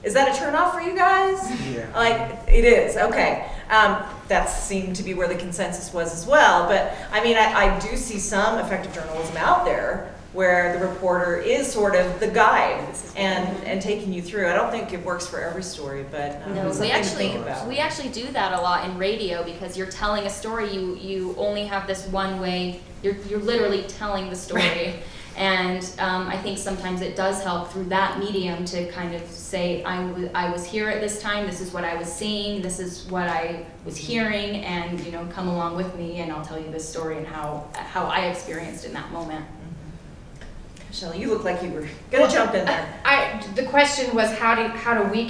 F: Is that a turnoff for you guys?
G: Yeah.
F: Like, it is, okay. That seemed to be where the consensus was as well, but I do see some effective journalism out there where the reporter is sort of the guide and taking you through. I don't think it works for every story, but
C: No,
F: something to think about.
C: we actually do that a lot in radio because you're telling a story. You only have this one way. You're literally telling the story. And I think sometimes it does help through that medium to kind of say, I was here at this time, this is what I was seeing, this is what I was hearing, and come along with me and I'll tell you this story and how I experienced in that moment.
F: Shelley, you look like you were gonna jump in there.
D: The question was how do we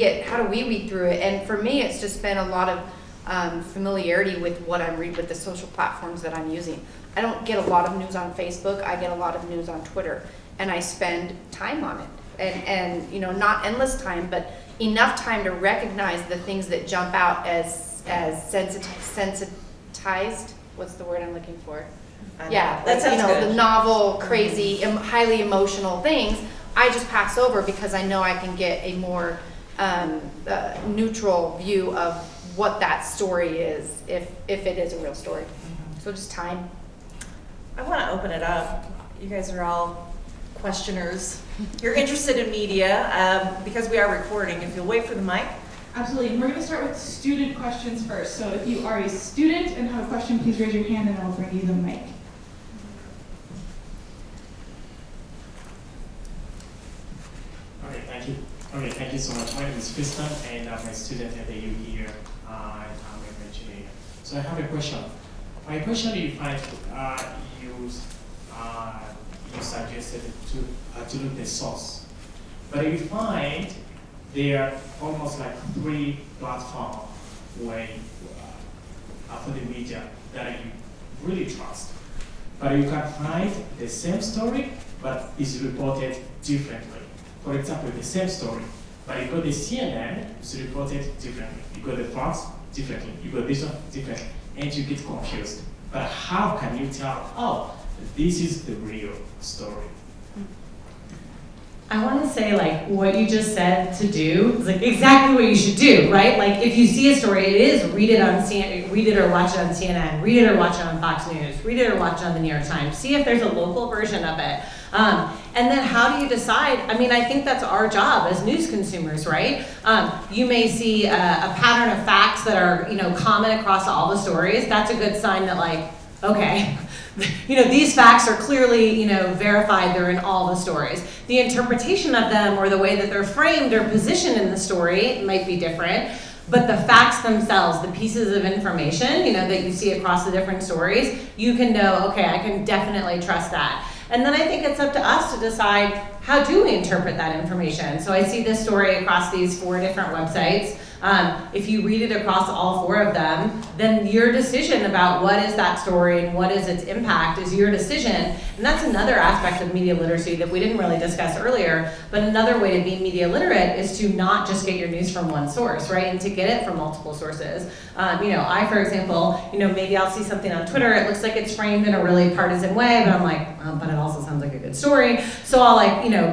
D: weed through it? And for me, it's just been a lot of familiarity with what I'm reading, with the social platforms that I'm using. I don't get a lot of news on Facebook. I get a lot of news on Twitter, and I spend time on it, and not endless time, but enough time to recognize the things that jump out as sensitized. What's the word I'm looking for? Yeah,
F: that sounds good.
D: The novel, crazy, highly emotional things. I just pass over because I know I can get a more neutral view of what that story is, if it is a real story. So just time.
F: I want to open it up. You guys are all questioners. You're interested in media because we are recording. If you'll wait for the mic.
A: Absolutely. And we're going to start with student questions first. So if you are a student and have a question, please raise your hand and I'll bring you the mic.
G: Okay, thank you so much. My name is Kristen, and I'm a student at the U here. I'm an engineer. So I have a question. My question is, you suggested to look at the source, but you find there are almost like 3 platforms where for the media that you really trust, but you can find the same story, but it's reported differently. For example, the same story, but you got the CNN, it's reported differently. You got the Fox differently. You got this one differently, and you get confused. But how can you tell, oh, this is the real story?
E: I want to say, like, what you just said to do is like exactly what you should do, right? Like, if you see a story, it is read it or watch it on CNN, read it or watch it on Fox News, read it or watch it on the New York Times. See if there's a local version of it. And then how do you decide? I mean, I think that's our job as news consumers, right? You may see a pattern of facts that are, common across all the stories. That's a good sign that, like, okay, these facts are clearly, verified. They're in all the stories. The interpretation of them or the way that they're framed or positioned in the story might be different. But the facts themselves, the pieces of information, that you see across the different stories, you can know, okay, I can definitely trust that. And then I think it's up to us to decide, how do we interpret that information? So I see this story across these 4 different websites. If you read it across all 4 of them, then your decision about what is that story and what is its impact is your decision. And that's another aspect of media literacy that we didn't really discuss earlier. But another way to be media literate is to not just get your news from one source, right? And to get it from multiple sources. I, for example, maybe I'll see something on Twitter. It looks like it's framed in a really partisan way, but I'm like, but it also sounds like a good story. So I'll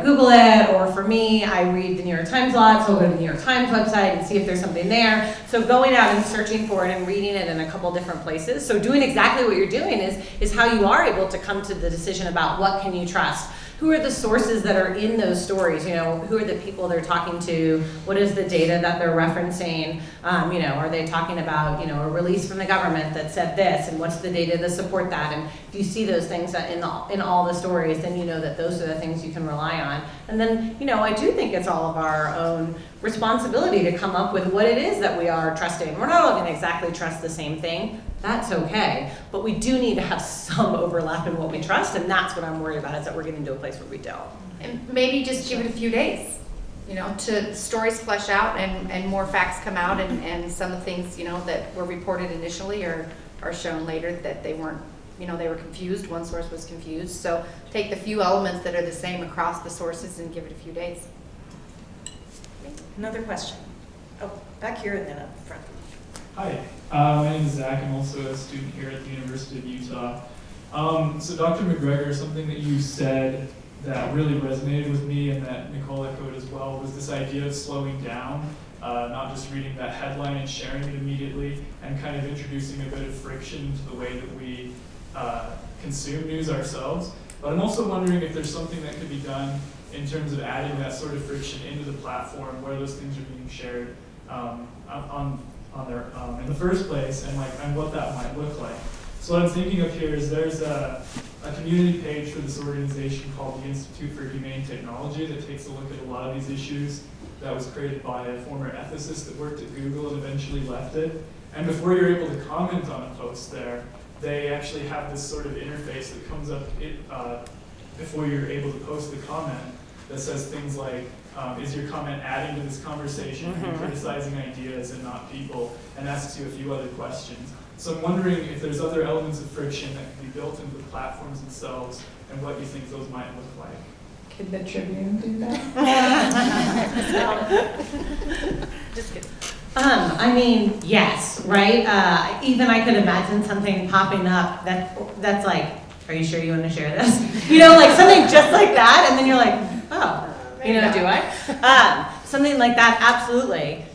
E: Google it, or for me, I read the New York Times a lot, so I'll go to the New York Times website and see if there's something there. So going out and searching for it and reading it in a couple different places. So doing exactly what you're doing is how you are able to come to the decision about what can you trust. Who are the sources that are in those stories? Who are the people they're talking to? What is the data that they're referencing? Are they talking about, a release from the government that said this, and what's the data to support that? And if you see those things in all the stories, then you know that those are the things you can rely on. And then, I do think it's all of our own responsibility to come up with what it is that we are trusting. We're not all going to exactly trust the same thing. That's okay. But we do need to have some overlap in what we trust, and that's what I'm worried about, is that we're getting to a place where we don't.
D: And maybe just give it a few days, to stories flesh out and more facts come out, and some of the things, that were reported initially are shown later that they weren't, they were confused. One source was confused. So take the few elements that are the same across the sources and give it a few days.
F: Another question. Oh, back here and then up front.
H: Hi, my name is Zach. I'm also a student here at the University of Utah. So Dr. McGregor, something that you said that really resonated with me and that Nicole echoed as well was this idea of slowing down, not just reading that headline and sharing it immediately, and kind of introducing a bit of friction to the way that we consume news ourselves. But I'm also wondering if there's something that could be done in terms of adding that sort of friction into the platform where those things are being shared in the first place, and what that might look like. So what I'm thinking of here is there's a community page for this organization called the Institute for Humane Technology that takes a look at a lot of these issues, that was created by a former ethicist that worked at Google and eventually left it. And before you're able to comment on a post there, they actually have this sort of interface that comes up before you're able to post the comment that says things like, is your comment adding to this conversation? Are you criticizing ideas and not people? And asks you a few other questions. So I'm wondering if there's other elements of friction that can be built into the platforms themselves, and what you think those might look like.
E: Could the Tribune do that?
F: Just kidding.
E: Yes, right? Even I could imagine something popping up that's like, are you sure you want to share this? Something just like that, and then you're like, oh, do I? Something like that, absolutely.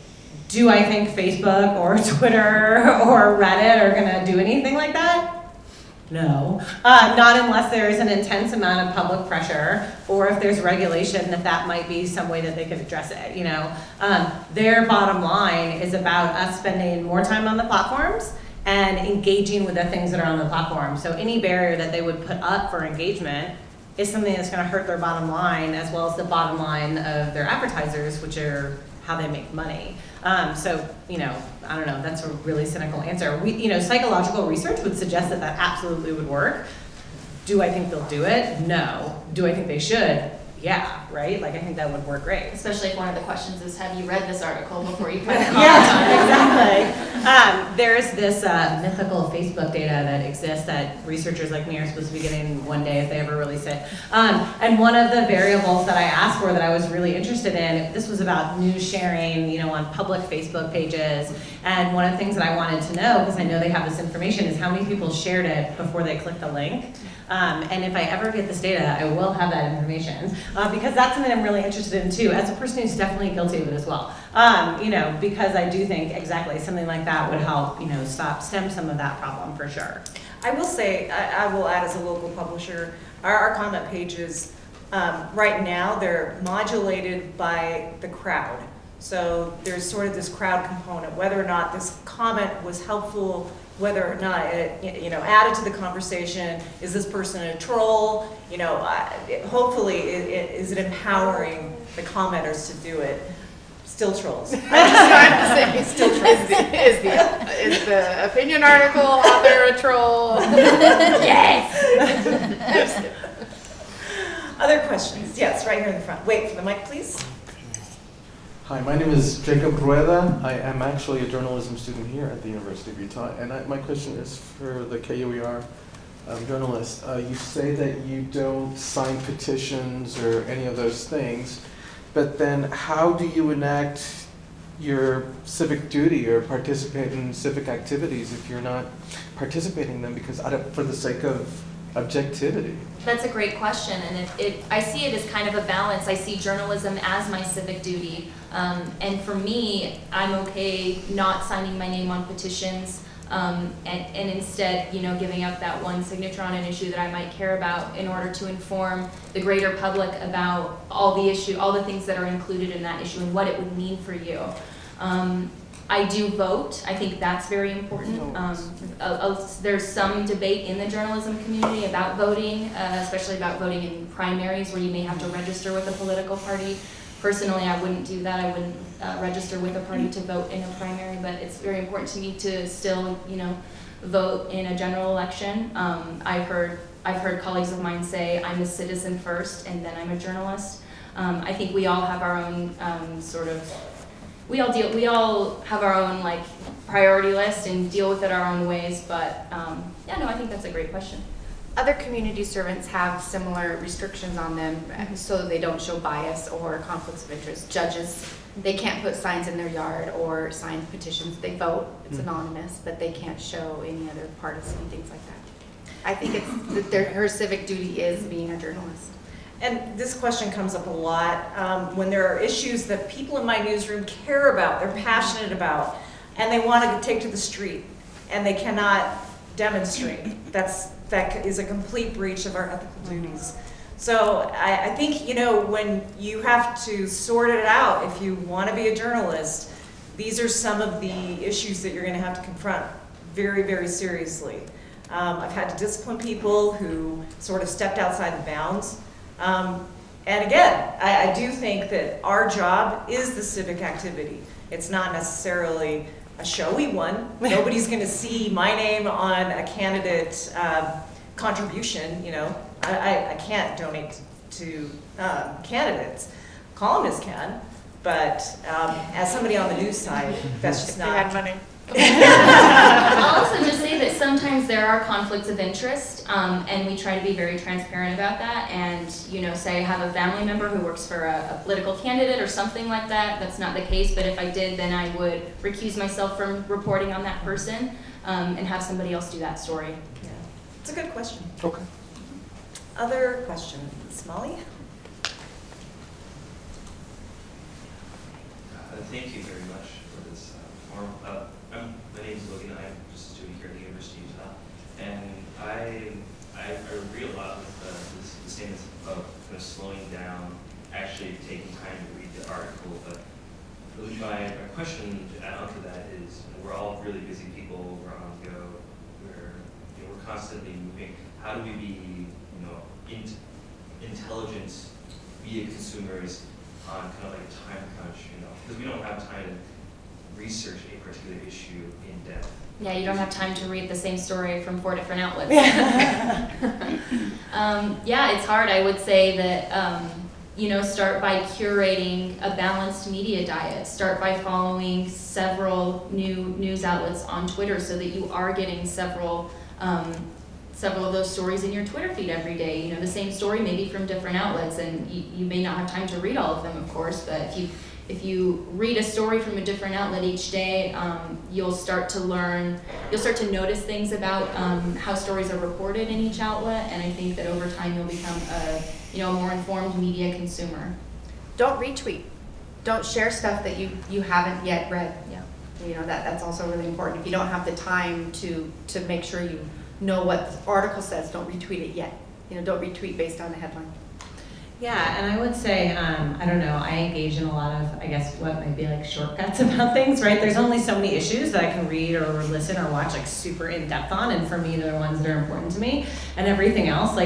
E: Do I think Facebook or Twitter or Reddit are going to do anything like that? No. Not unless there is an intense amount of public pressure, or if there's regulation that might be some way that they could address it. Their bottom line is about us spending more time on the platforms and engaging with the things that are on the platform. So any barrier that they would put up for engagement is something that's going to hurt their bottom line, as well as the bottom line of their advertisers, which are how they make money. I don't know, that's a really cynical answer. Psychological research would suggest that absolutely would work. Do I think they'll do it? No. Do I think they should? Yeah, right? I think that would work great.
C: Especially if one of the questions is, have you read this article before you put it on?
E: Yeah, exactly. There's this mythical Facebook data that exists that researchers like me are supposed to be getting one day if they ever release it. And one of the variables that I asked for that I was really interested in, this was about news sharing, on public Facebook pages. And one of the things that I wanted to know, because I know they have this information, is how many people shared it before they clicked the link. And if I ever get this data, I will have that information, because that's something I'm really interested in too, as a person who's definitely guilty of it as well. Because I do think exactly something like that would help, stem some of that problem for sure.
F: I will say, I will add as a local publisher, our comment pages, right now, they're modulated by the crowd. So there's sort of this crowd component, whether or not this comment was helpful, whether or not it, added to the conversation. Is this person a troll? Hopefully, is it empowering the commenters to do it? Still trolls. I'm just trying to say, still
D: Is the opinion article author a troll? Yes.
F: Other questions? Yes, right here in the front. Wait for the mic, please.
I: Hi, my name is Jacob Rueda. I am actually a journalism student here at the University of Utah, and my question is for the KUER journalist. You say that you don't sign petitions or any of those things, but then how do you enact your civic duty or participate in civic activities if you're not participating in them because for the sake of objectivity?
C: That's a great question, and I see it as kind of a balance. I see journalism as my civic duty, and for me, I'm okay not signing my name on petitions, and instead, giving up that one signature on an issue that I might care about in order to inform the greater public about all the things that are included in that issue and what it would mean for you. I do vote. I think that's very important. There's some debate in the journalism community about voting, especially about voting in primaries where you may have to register with a political party. Personally, I wouldn't do that. I wouldn't register with a party to vote in a primary, but it's very important to me to still, vote in a general election. I've heard colleagues of mine say I'm a citizen first and then I'm a journalist. I think we all have our own we all have our own priority list and deal with it our own ways, but I think that's a great question.
D: Other community servants have similar restrictions on them so that they don't show bias or conflicts of interest. Judges, they can't put signs in their yard or sign petitions. They vote, it's anonymous, but they can't show any other partisan things like that. I think her civic duty is being a journalist.
F: And this question comes up a lot when there are issues that people in my newsroom care about, they're passionate about, and they want to take to the street, and they cannot demonstrate. That is a complete breach of our ethical duties. So I think, when you have to sort it out, if you want to be a journalist, these are some of the issues that you're going to have to confront very, very seriously. I've had to discipline people who sort of stepped outside the bounds. And again, I do think that our job is the civic activity. It's not necessarily a showy one. Nobody's going to see my name on a candidate contribution. I can't donate to candidates. Columnists can, but as somebody on the news side, that's just not.
D: If they had money.
C: I'll also just say that sometimes there are conflicts of interest, and we try to be very transparent about that. And say I have a family member who works for a political candidate or something like that. That's not the case, but if I did, then I would recuse myself from reporting on that person and have somebody else do that story.
F: Yeah, it's a good question.
I: Okay.
F: Other questions, Molly?
J: Thank you very much for this forum. My name is Logan. I'm just a student here at the University of Utah, and I agree a lot with the statements of kind of slowing down, actually taking time to read the article. But really my question to add on to that is, we're all really busy people. We're on the go. We're constantly moving. How do we be intelligent media consumers on kind of like a time crunch, because we don't have time to research a particular issue in depth.
C: Yeah, you don't have time to read the same story from 4 different outlets. Yeah, it's hard. I would say that, start by curating a balanced media diet. Start by following several new news outlets on Twitter so that you are getting several of those stories in your Twitter feed every day. The same story maybe from different outlets, and you may not have time to read all of them, of course, but if you read a story from a different outlet each day, you'll start to notice things about how stories are reported in each outlet, and I think that over time you'll become a more informed media consumer.
D: Don't retweet. Don't share stuff that you haven't yet read. Yeah. That's also really important. If you don't have the time to make sure you know what the article says, don't retweet it yet. Don't retweet based on the headline.
E: Yeah, and I would say, I don't know, I engage in a lot of, I guess, what might be like shortcuts about things, right? There's only so many issues that I can read or listen or watch super in depth on, and for me, they're the ones that are important to me. And everything else,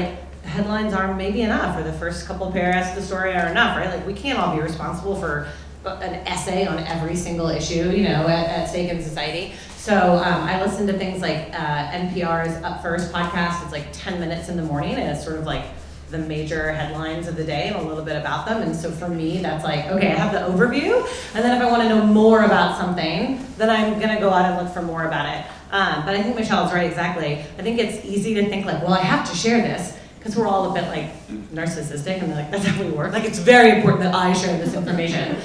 E: headlines are maybe enough, or the first couple paragraphs of the story are enough, right? We can't all be responsible for an essay on every single issue, you know, at stake in society. So I listen to things like NPR's Up First podcast. It's like 10 minutes in the morning, and it's sort of like the major headlines of the day and a little bit about them. And so for me, that's like, okay, I have the overview, and then if I want to know more about something, then I'm gonna go out and look for more about it. But I think Michelle's right, exactly. I think it's easy to think like, well, I have to share this, because we're all a bit like narcissistic, and like, that's how we work. Like, it's very important that I share this information.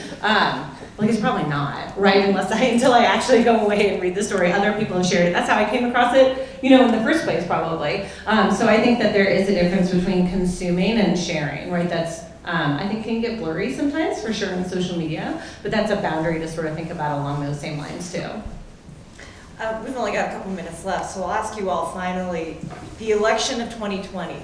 E: Like, it's probably not, right? Until I actually go away and read the story. Other people have shared it. That's how I came across it, you know, in the first place, probably. So I think that there is a difference between consuming and sharing, right? That's, I think, can get blurry sometimes, for sure, in social media, but that's a boundary to sort of think about along those same lines, too.
F: We've only got a couple minutes left, so I'll ask you all finally, the election of 2020,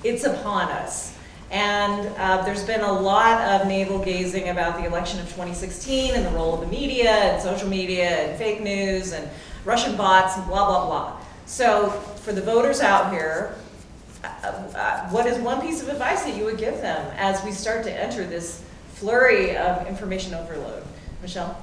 F: it's upon us. And there's been a lot of navel-gazing about the election of 2016 and the role of the media and social media and fake news and Russian bots and blah, blah, blah. So for the voters out here, what is one piece of advice that you would give them as we start to enter this flurry of information overload? Michelle?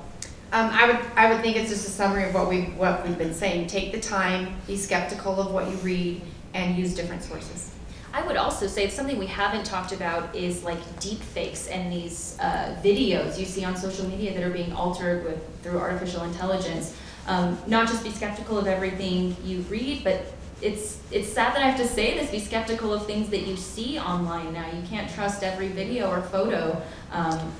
D: I would think it's just a summary of what we've been saying. Take the time, be skeptical of what you read, and use different sources.
C: I would also say something we haven't talked about is like deep fakes and these videos you see on social media that are being altered through artificial intelligence. Not just be skeptical of everything you read, but it's sad that I have to say this, be skeptical of things that you see online now. You can't trust every video or photo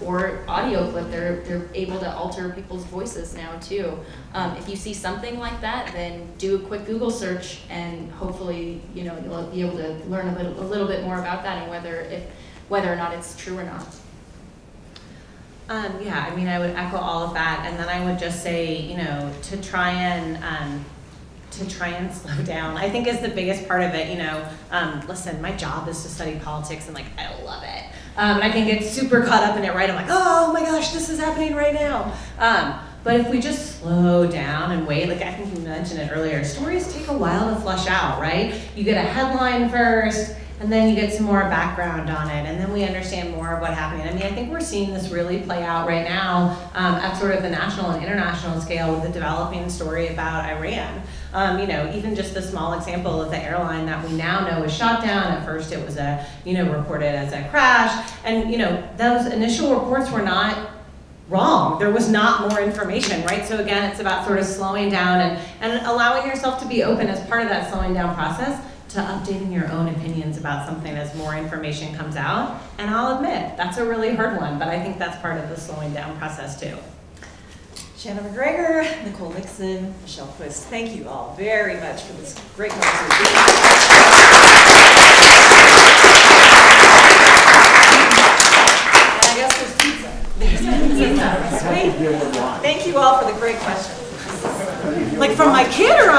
C: or audio clip. They're able to alter people's voices now too. If you see something like that, then do a quick Google search, and hopefully, you know, you'll be able to learn a little bit more about that and whether or not it's true or not.
E: Yeah, I mean, I would echo all of that, and then I would just say, you know, to try and slow down, I think, is the biggest part of it. You know, listen, my job is to study politics, and like, I love it. And I can get super caught up in it, right? I'm like, oh my gosh, this is happening right now. But if we just slow down and wait, like I think you mentioned it earlier, stories take a while to flush out, right? You get a headline first, and then you get some more background on it, and then we understand more of what happened. I mean, I think we're seeing this really play out right now at sort of the national and international scale with the developing story about Iran. You know, even just the small example of the airline that we now know is shot down. At first it was reported as a crash, and you know, those initial reports were not wrong. There was not more information, right? So again, it's about sort of slowing down and allowing yourself to be open as part of that slowing down process to updating your own opinions about something as more information comes out. And I'll admit, that's a really hard one, but I think that's part of the slowing down process too.
F: Shannon McGregor, Nicole Nixon, Michelle Quist, thank you all very much for this great conversation. And I guess there's pizza. Sweet. Thank you all for the great questions. Like from my kid or